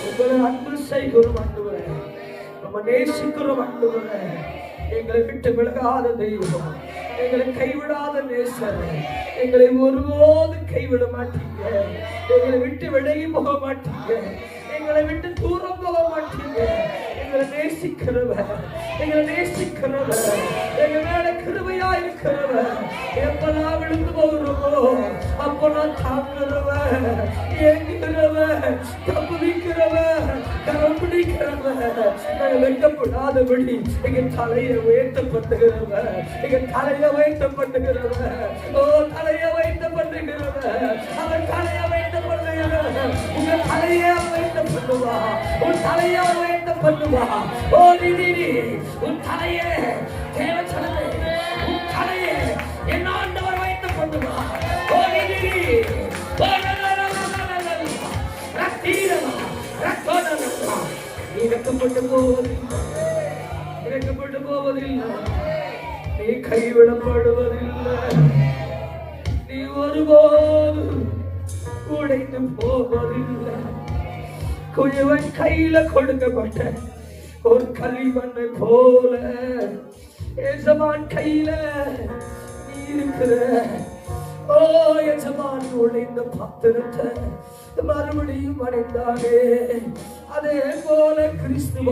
உங்களை அன்பு செய்கிறோம் ஆண்டவரே, நம்ம நேசிக்கிறோம் ஆண்டவரே. எங்களை விட்டு விலகாத தெய்வம், எங்களை கைவிடாத நேசர், எங்களை ஒருபோது கைவிட மாட்டீங்க. எங்களை விட்டு விலகி போக மாட்டீங்க, எங்களை விட்டு தூரம் போக மாட்டீங்க. எங்களை நேசிக்கிறவர், எங்களை நேசிக்கிறவர், எங்க மேல கிருபையா இருக்கிறவர். எப்பெல்லாம் விழுந்து போகிறோமோ அப்பெல்லாம் தாங்குகிறவர், ஏங்குகிறவர், தப்புவிக்கிறவர், கரம் பிடிக்கிறவர். நாங்கள் வெட்கப்படாதபடி எங்க தலையை உயர்த்தப்பட்டுகிறவர், எங்க தலையை உயர்த்தப்பட்டுகிறவர். ஓ, தலையை உயர்த்தப்பட்டுகிறவர், அவர் தலையை உயர்த்தப்பட்டுகிறவர். உங்க தலையை உயர்த்தப்படுவா, உன் தலையை உயர்த்தப்படுவா. ஓ, நீ உன் தலையை தேவச்சனமே, உன் தலையை என் ஆண்டவர் வைத்துக்கொண்டுவா. ஓ, நீ இறக்கப்பட்டு போவதில்லை, நீ கைவிடப்படுவதில்லை, நீ ஒருபோது உடைந்து போவதில்லை. குயவன் கையில கொடுக்கப்பட்ட ஒரு களிமண்ணை போல எஜமான் கையில நீ இருக்கிற. ஓ, எஜமான் உடைந்த பாத்திரத்தை மறுபடியும் அடைந்தானே, அதே போல கிறிஸ்துவ